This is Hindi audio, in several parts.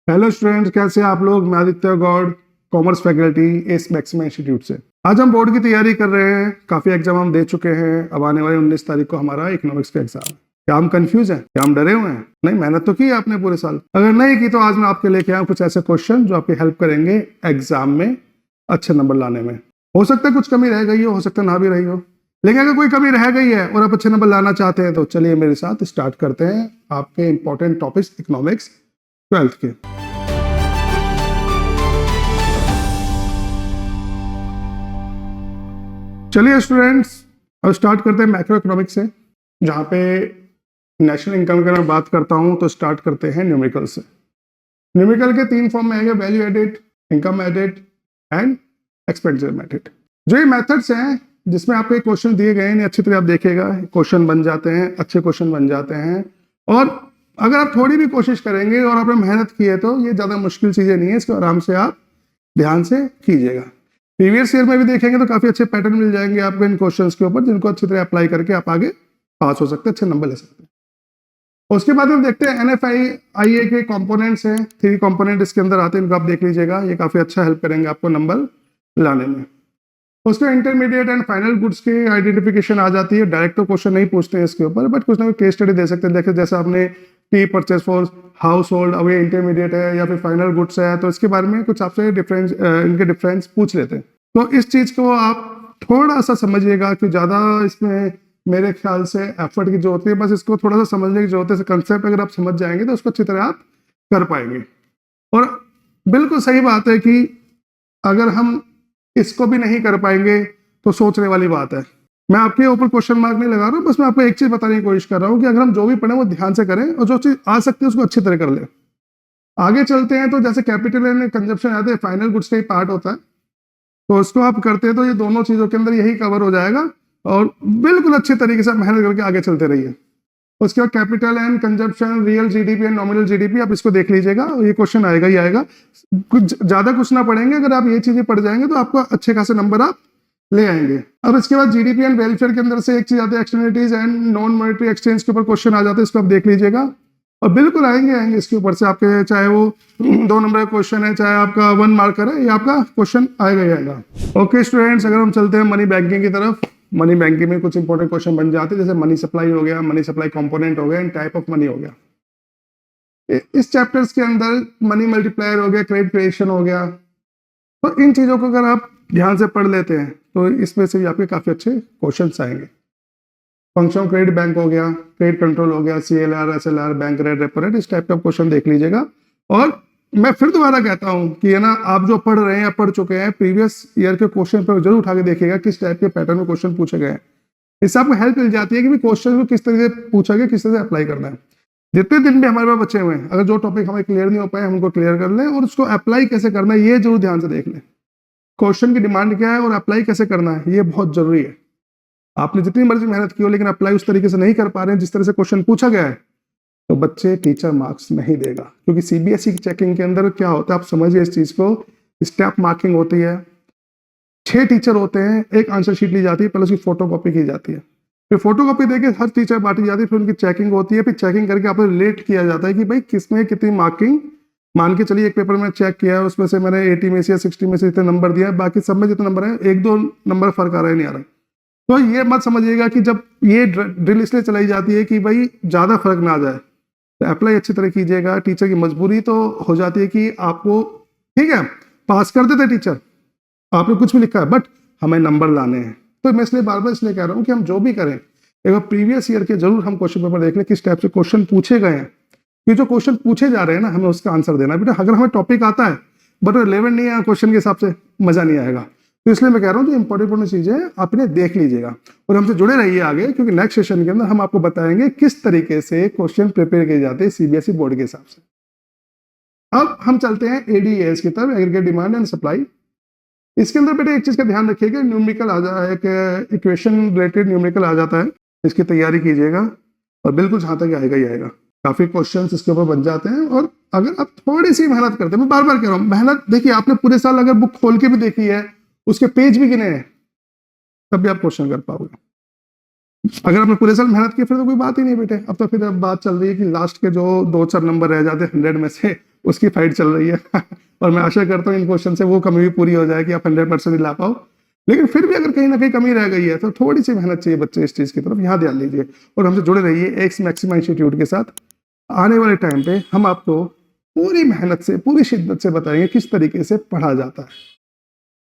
हेलो स्टूडेंट्स, कैसे हैं आप लोग। मैं आदित्य गौड़, कॉमर्स फैकल्टी एस मैक्सिमा इंस्टीट्यूट से। आज हम बोर्ड की तैयारी कर रहे हैं। काफ़ी एग्जाम हम दे चुके हैं। अब आने वाले 19 तारीख को हमारा इकोनॉमिक्स का एग्जाम है। क्या हम कंफ्यूज हैं? क्या हम डरे हुए हैं? नहीं, मेहनत तो की है आपने पूरे साल। अगर नहीं की तो आज मैं आपके लेके आया कुछ ऐसे क्वेश्चन जो आपकी हेल्प करेंगे एग्जाम में अच्छे नंबर लाने में। हो सकता है कुछ कमी रह गई हो सकता है ना भी रही हो, लेकिन अगर कोई कमी रह गई है और आप अच्छे नंबर लाना चाहते हैं तो चलिए मेरे साथ स्टार्ट करते हैं आपके इंपॉर्टेंट टॉपिक्स इकोनॉमिक्स 12th के। चलिए स्टूडेंट्स, अब स्टार्ट करते हैं मैक्रो इकोनॉमिक्स से, जहाँ पे नेशनल इनकम की अगर मैं बात करता हूँ तो स्टार्ट करते हैं न्यूमेरिकल से। न्यूमेरिकल के 3 फॉर्म में आएंगे, value added, income added and expenditure method. जो ये मेथड्स हैं जिसमें आपको क्वेश्चन दिए गए हैं, अच्छी तरह आप देखिएगा, क्वेश्चन बन जाते हैं, अच्छे क्वेश्चन बन जाते हैं। और अगर आप थोड़ी भी कोशिश करेंगे और आपने मेहनत की है तो ये ज़्यादा मुश्किल चीज़ें नहीं है, इसको आराम से आप ध्यान से कीजिएगा। प्रीवियस ईयर में भी देखेंगे तो काफी अच्छे पैटर्न मिल जाएंगे आपको इन क्वेश्चंस के ऊपर, जिनको अच्छी तरह अप्लाई करके आप आगे पास हो सकते हैं, अच्छे नंबर ले सकते हैं। उसके बाद हम देखते हैं NFIA के कंपोनेंट्स हैं, 3 कंपोनेंट इसके अंदर आते हैं, इनको आप देख लीजिएगा, ये काफी अच्छा हेल्प करेंगे आपको नंबर लाने में। उसके इंटरमीडिएट एंड फाइनल गुड्स की आइडेंटिफिकेशन आ जाती है। डायरेक्ट तो क्वेश्चन नहीं पूछते हैं इसके ऊपर, बट कुछ ना कुछ केस स्टडी दे सकते हैं। देखिए जैसे आपने T purchase for house hold, अब ये इंटरमीडिएट है या फिर फाइनल गुड्स है, तो इसके बारे में कुछ आपसे डिफरेंस, इनके डिफरेंस पूछ लेते हैं। तो इस चीज को आप थोड़ा सा समझिएगा कि ज्यादा इसमें मेरे ख्याल से एफर्ट की जरूरत है, बस इसको थोड़ा सा समझने की जरूरत है। कंसेप्ट अगर आप समझ जाएंगे तो उसको अच्छी तरह आप कर पाएंगे। और बिल्कुल सही बात है कि अगर हम इसको भी नहीं कर पाएंगे तो सोचने वाली बात है। मैं आपके ऊपर क्वेश्चन मार्क नहीं लगा रहा हूँ, बस मैं आपको एक चीज बताने की कोशिश कर रहा हूँ कि अगर हम जो भी पढ़े वो ध्यान से करें और जो चीज आ सकती है उसको अच्छी तरह कर ले। आगे चलते हैं तो जैसे कैपिटल एंड कंजप्शन आते हैं, फाइनल गुड्स का ही पार्ट होता है, तो उसको आप करते हैं तो ये दोनों चीजों के अंदर यही कवर हो जाएगा। और बिल्कुल अच्छे तरीके से मेहनत करके आगे चलते रहिए। उसके बाद capital and consumption, real GDP and nominal GDP, आप इसको देख लीजिएगा, ये क्वेश्चन आएगा ही आएगा। कुछ ज्यादा कुछ ना पढ़ेंगे, अगर आप ये चीजें पढ़ जाएंगे तो आपको अच्छे खासे नंबर आप ले आएंगे। अब इसके बाद जीडीपी एंड वेलफेयर के अंदर से एक चीज आती है externalities and non monetary exchange के ऊपर क्वेश्चन आ जाते हैं, इसको आप देख लीजिएगा। और बिल्कुल आएंगे इसके ऊपर से आपके, चाहे वो 2 नंबर का क्वेश्चन है, चाहे आपका 1 मार्कर है, ये आपका क्वेश्चन आएगा ही आएगा। ओके स्टूडेंट्स, अगर हम चलते हैं मनी बैंकिंग की तरफ। मनी बैंकिंग में कुछ इंपॉर्टेंट क्वेश्चन बन जाते हैं, जैसे मनी सप्लाई हो गया, मनी सप्लाई कंपोनेंट हो गया एंड टाइप ऑफ मनी हो गया। इस चैप्टर्स के अंदर मनी मल्टीप्लायर हो गया, क्रेडिट क्रिएशन हो गया। तो इन चीजों को अगर आप ध्यान से पढ़ लेते हैं तो इसमें से भी आपके काफी अच्छे क्वेश्चन आएंगे। फंक्शन क्रेडिट बैंक हो गया, क्रेडिट कंट्रोल हो गया, CLR, SLR, bank rate, repo rate, इस टाइप का क्वेश्चन देख लीजिएगा। और मैं फिर दोबारा कहता हूं कि है ना, आप जो पढ़ रहे हैं या पढ़ चुके हैं, प्रीवियस ईयर के क्वेश्चन पर जरूर उठा के देखिएगा किस टाइप के पैटर्न में क्वेश्चन पूछे गए हैं। इससे आपको हेल्प मिल जाती है कि क्वेश्चन को किस तरह से पूछा गया, किस तरह से अप्लाई करना है। जितने दिन भी हमारे पास बचे हुए हैं, अगर जो टॉपिक हमें क्लियर नहीं हो पाए हम उनको क्लियर कर लें, और उसको अप्लाई कैसे करना है ये जरूर ध्यान से देख लें। क्वेश्चन की डिमांड क्या है और अप्लाई कैसे करना है, ये बहुत जरूरी है। आपने जितनी मर्जी मेहनत की हो लेकिन अप्लाई उस तरीके से नहीं कर पा रहे हैं जिस तरह से क्वेश्चन पूछा गया है, तो बच्चे टीचर मार्क्स नहीं देगा। क्योंकि CBSE की चेकिंग के अंदर क्या होता है, आप समझिए इस चीज को, स्टेप मार्किंग होती है। 6 टीचर होते हैं, एक आंसर शीट ली जाती है, पहले उसकी फोटोकॉपी की जाती है, फिर फोटोकॉपी देके हर टीचर बांटी जाती है, फिर उनकी चेकिंग होती है, फिर चेकिंग करके आपको रिलेट किया जाता है कि भाई किसमें कितनी मार्किंग। मान के चलिए एक पेपर में चेक किया है, उसमें से मैंने 80 में से या 60 में से इतने नंबर दिया है, बाकी सब में जितने नंबर है 1-2 नंबर फर्क आ रहा है, नहीं आ रहा है। तो ये मत समझिएगा कि जब ये ड्रिल इसलिए चलाई जाती है कि भाई ज्यादा फर्क ना आ जाए, तो अप्लाई अच्छी तरह कीजिएगा। टीचर की मजबूरी तो हो जाती है कि आपको, ठीक है, पास कर देते टीचर, आपने कुछ भी लिखा है, बट हमें नंबर लाने हैं। तो मैं इसलिए बार बार इसलिए कह रहा हूँ कि हम जो भी करें, एक बार प्रीवियस ईयर के जरूर हम क्वेश्चन पेपर देख लें किस टाइप से क्वेश्चन पूछे गए हैं। कि जो क्वेश्चन पूछे जा रहे हैं ना, हमें उसका आंसर देना है बेटा। अगर हमें टॉपिक आता है बट रिलेवेंट नहीं है क्वेश्चन के हिसाब से, मजा नहीं आएगा। तो इसलिए मैं कह रहा हूँ जो इंपॉर्टेंट चीजें आप इन्हें देख लीजिएगा और हमसे जुड़े रहिए आगे, क्योंकि नेक्स्ट सेशन के अंदर हम आपको बताएंगे किस तरीके से क्वेश्चन प्रिपेयर किए जाते हैं CBSE बोर्ड के हिसाब से। अब हम चलते हैं ADAS की तरफ, एग्रीगेट डिमांड एंड सप्लाई। इसके अंदर बेटे एक चीज का ध्यान रखिएगा, न्यूमेरिकल आ जाए, एक इक्वेशन रिलेटेड न्यूमेरिकल आ जाता है, इसकी तैयारी कीजिएगा और बिल्कुल जहां तक आएगा ही आएगा। काफी क्वेश्चंस इसके ऊपर बन जाते हैं, और अगर आप थोड़ी सी मेहनत करते हैं, मैं बार बार कह रहा हूँ मेहनत, देखिए आपने पूरे साल अगर बुक खोल के भी देखी है, उसके पेज भी गिने हैं, तब भी आप क्वेश्चन कर पाओगे। अगर आपने पूरे साल मेहनत की फिर तो कोई बात ही नहीं बेटे। अब तो फिर अब बात चल रही है कि लास्ट के जो 2-4 नंबर रह जाते हैं 100 में से, उसकी फाइट चल रही है और मैं आशा करता हूँ इन क्वेश्चन से वो कमी भी पूरी हो जाए कि आप 100% ला पाओ। लेकिन फिर भी अगर कहीं ना कहीं कमी रह गई है तो थोड़ी सी मेहनत चाहिए बच्चे इस चीज़ की तरफ, यहाँ ध्यान दीजिए और हमसे जुड़े रहिए एक्स मैक्सिमा इंस्टीट्यूट के साथ। आने वाले टाइम पे हम आपको पूरी मेहनत से पूरी शिद्दत से बताएंगे किस तरीके से पढ़ा जाता है,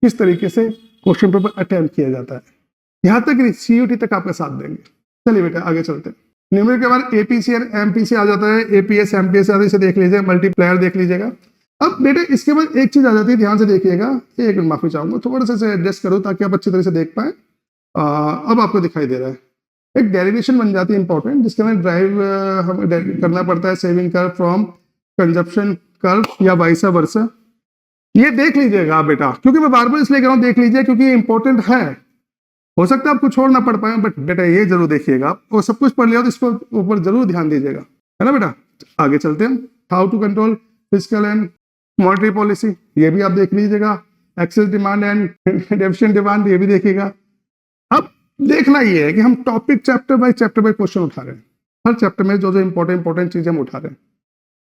किस तरीके से क्वेश्चन पेपर अटेम्प्ट किया जाता है, यहाँ तक CUT तक आपका साथ देंगे। चलिए बेटा आगे चलते हैं। न्यूमेरिकल के बाद APC और MPC आ जाता है, APS MPS आता है, इसे देख लीजिए, मल्टीप्लायर देख लीजिएगा। अब बेटे इसके बाद एक चीज आ जाती है, ध्यान से देखिएगा, एक मिनट माफी चाहूंगा, थोड़ा सा एडजस्ट करो ताकि आप अच्छी तरह से देख पाए। अब आपको दिखाई दे रहा है एक डेरिवेशन बन जाती है इंपॉर्टेंट, जिसके अंदर ड्राइव हमें करना पड़ता है saving curve from consumption curve या वाइस वर्सा। ये देख लीजिएगा आप बेटा, क्योंकि मैं बार बार इसलिए कह रहा हूँ देख लीजिए क्योंकि ये इंपॉर्टेंट है। हो सकता है आपको छोड़ ना पढ़ पाए, बट बेटा ये जरूर देखिएगा आप, और सब कुछ पढ़ लिया तो इसको ऊपर जरूर ध्यान दीजिएगा, है ना बेटा। आगे चलते हैं। How to control fiscal and monetary policy, ये भी आप देख लीजिएगा। Excess demand and deficient demand, ये भी देखिएगा। अब देखना ये है कि हम टॉपिक चैप्टर बाय क्वेश्चन उठा रहे हैं, हर चैप्टर में जो जो इंपॉर्टेंट चीजें हम उठा रहे हैं।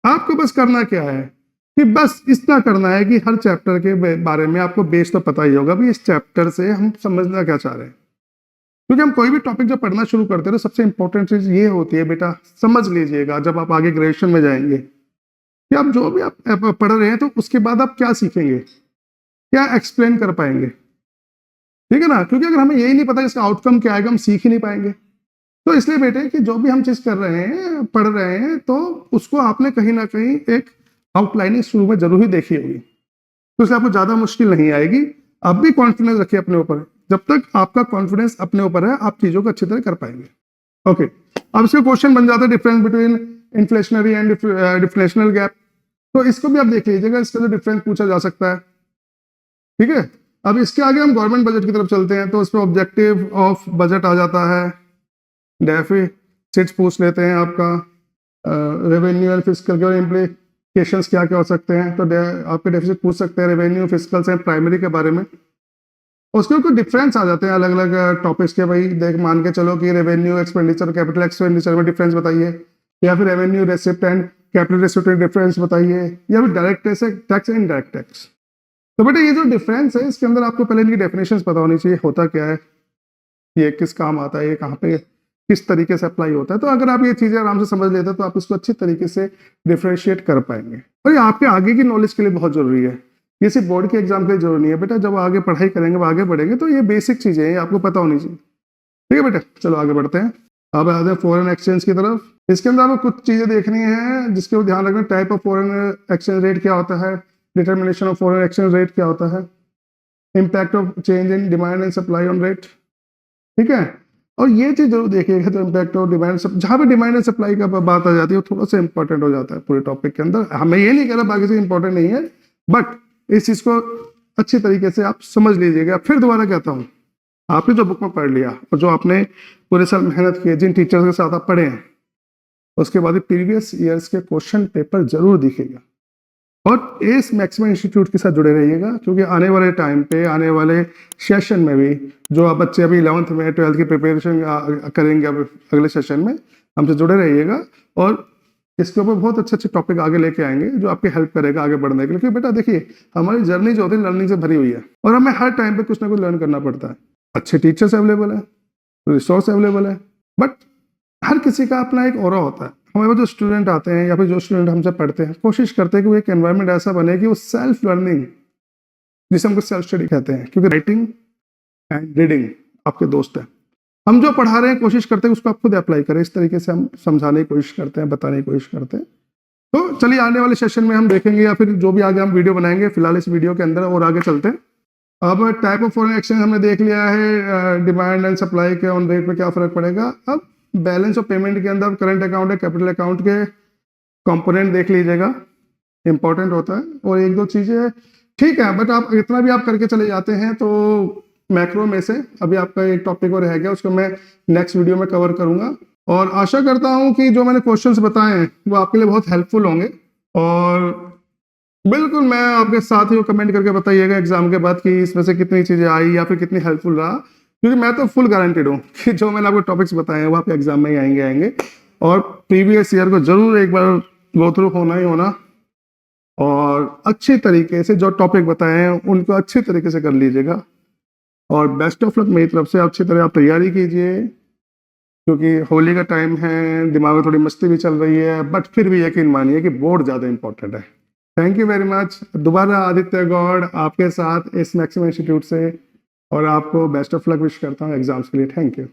आपको बस करना क्या है कि बस इतना करना है कि हर चैप्टर के बारे में आपको बेस तो पता ही होगा भी इस चैप्टर से हम समझना क्या चाह रहे हैं। क्योंकि हम कोई भी टॉपिक जब पढ़ना शुरू करते हैं तो सबसे इंपॉर्टेंट चीज ये होती है बेटा, समझ लीजिएगा जब आप आगे ग्रेजुएशन में जाएंगे कि आप जो भी आप पढ़ रहे हैं तो उसके बाद आप क्या सीखेंगे, क्या एक्सप्लेन कर पाएंगे, ठीक है ना। क्योंकि अगर हमें यही नहीं पता इसका आउटकम क्या आएगा, हम सीख ही नहीं पाएंगे। तो इसलिए बेटे कि जो भी हम चीज कर रहे हैं, पढ़ रहे हैं, तो उसको आपने कहीं ना कहीं एक आउटलाइनिंग शुरू में जरूर ही देखी होगी, तो इसलिए आपको ज्यादा मुश्किल नहीं आएगी। आप भी कॉन्फिडेंस रखिए अपने ऊपर, जब तक आपका कॉन्फिडेंस अपने ऊपर है आप चीजों को अच्छी तरह कर पाएंगे। ओके, अब इसका क्वेश्चन बन जाता है difference between inflationary and deflationary gap. तो इसको भी आप देख लीजिएगा, इसका जो डिफरेंस पूछा जा सकता है, ठीक है। अब इसके आगे हम गवर्नमेंट बजट की तरफ चलते हैं, तो इसमें ऑब्जेक्टिव ऑफ बजट आ जाता है, डेफिसिट्स पूछ लेते हैं आपका, रेवेन्यू एंड फिस्कल के इम्प्लीकेशंस क्या क्या हो सकते हैं। तो आपके डेफिसिट पूछ सकते हैं रेवेन्यू, फिस्कल से प्राइमरी के बारे में। उसके कुछ डिफरेंस आ जाते हैं अलग अलग टॉपिक्स के। भाई देख मान के चलो कि रेवेन्यू एक्सपेंडिचर कैपिटल एक्सपेंडिचर में डिफरेंस बताइए, या फिर revenue receipt and capital receipt में डिफरेंस बताइए, या फिर direct tax and indirect tax. तो बेटा ये जो डिफरेंस है इसके अंदर आपको पहले इनकी डेफिनेशंस पता होनी चाहिए, होता क्या है, ये किस काम आता है, ये कहाँ पे किस तरीके से अप्लाई होता है। तो अगर आप ये चीजें आराम से समझ लेते हैं तो आप इसको अच्छी तरीके से डिफ्रेंशिएट कर पाएंगे। और ये आपके आगे की नॉलेज के लिए बहुत जरूरी है, ये सिर्फ बोर्ड के एग्जाम के लिए जरूरी नहीं है बेटा। जब आगे पढ़ाई करेंगे, आगे बढ़ेंगे, तो ये बेसिक चीजें हैं, आपको पता होनी चाहिए, ठीक है बेटा। चलो आगे बढ़ते हैं। अब आते हैं फॉरेन एक्सचेंज की तरफ। इसके अंदर आपको कुछ चीजें देखनी है जिसके ऊपर ध्यान रखना। Type of foreign exchange rate क्या होता है, determination of foreign exchange rate क्या होता है, impact of change in demand and supply on rate, ठीक है। और ये चीज जरूर देखिएगा, तो इम्पैक्ट ऑफ डिमांड, जहां पे डिमांड एंड सप्लाई का बात आ जाती है वो थोड़ा सा इंपॉर्टेंट हो जाता है पूरे टॉपिक के अंदर। हमें ये नहीं कह रहा बाकी से इंपॉर्टेंट नहीं है, बट इस चीज को अच्छी तरीके से आप समझ लीजिएगा। फिर दोबारा कहता हूँ, आपने जो बुक में पढ़ लिया और जो आपने पूरे साल मेहनत की, जिन टीचर्स के साथ आप पढ़े हैं, उसके बाद प्रीवियस ईयर्स के क्वेश्चन पेपर जरूर दिखेगा। और एस मैक्सिमा इंस्टीट्यूट के साथ जुड़े रहिएगा, क्योंकि आने वाले टाइम पे, आने वाले सेशन में भी जो आप बच्चे अभी 11th में 12th की प्रिपरेशन करेंगे अब अगले सेशन में, हमसे जुड़े रहिएगा। और इसके ऊपर बहुत अच्छे अच्छे टॉपिक आगे लेके आएंगे जो आपकी हेल्प करेगा आगे बढ़ने के लिए। क्योंकि बेटा देखिए, हमारी जर्नी जो होती है लर्निंग से भरी हुई है, और हमें हर टाइम पे कुछ ना कुछ लर्न करना पड़ता है। अच्छे टीचर्स अवेलेबल है, रिसोर्स अवेलेबल है, बट हर किसी का अपना एक ऑरा होता है। हमारे जो स्टूडेंट आते हैं या फिर जो स्टूडेंट हमसे पढ़ते हैं, कोशिश करते हैं कि वो एक एनवायरनमेंट ऐसा बने कि वो सेल्फ लर्निंग, जिसे हमको सेल्फ स्टडी कहते हैं, क्योंकि राइटिंग एंड रीडिंग आपके दोस्त हैं। हम जो पढ़ा रहे हैं कोशिश करते हैं उसको आप खुद अप्लाई करें, इस तरीके से हम समझाने की कोशिश करते हैं, बताने की कोशिश करते हैं। तो चलिए आने वाले सेशन में हम देखेंगे, या फिर जो भी आगे हम वीडियो बनाएंगे, फिलहाल इस वीडियो के अंदर और आगे चलते हैं। अब टाइप ऑफ फॉरेन एक्सचेंज हमने देख लिया है, डिमांड एंड सप्लाई के ऑन रेट में क्या फर्क पड़ेगा। अब बैलेंस ऑफ पेमेंट के अंदर करंट अकाउंट है, कैपिटल अकाउंट के कंपोनेंट देख लीजिएगा, इंपॉर्टेंट होता है। और एक दो चीजें ठीक है, बट आप इतना भी आप करके चले जाते हैं तो मैक्रो में से अभी आपका एक टॉपिक और रह गया, उसको मैं नेक्स्ट वीडियो में कवर करूंगा। और आशा करता हूं कि जो मैंने क्वेश्चंस बताए हैं वो आपके लिए बहुत हेल्पफुल होंगे। और बिल्कुल मैं आपके साथ ही कमेंट करके बताइएगा एग्जाम के बाद कि इसमें से कितनी चीजें आई या फिर कितनी हेल्पफुल रहा। क्योंकि मैं तो फुल गारंटेड हूँ कि जो मैंने आपको टॉपिक्स बताए हैं वो आपके एग्जाम में ही आएंगे। और प्रीवियस ईयर को जरूर एक बार गो थ्रू होना ही होना। और अच्छे तरीके से जो टॉपिक बताए हैं उनको अच्छे तरीके से कर लीजिएगा और बेस्ट ऑफ लक मेरी तरफ से। अच्छी तरह आप तैयारी कीजिए क्योंकि होली का टाइम है, दिमाग में थोड़ी मस्ती भी चल रही है, बट फिर भी यकीन मानिए कि बोर्ड ज़्यादा इंपॉर्टेंट है। Thank you very much. दोबारा आदित्य गौड़ आपके साथ इस मैक्सिमम इंस्टीट्यूट से, और आपको बेस्ट ऑफ लक विश करता हूँ एग्जाम्स के लिए। Thank you.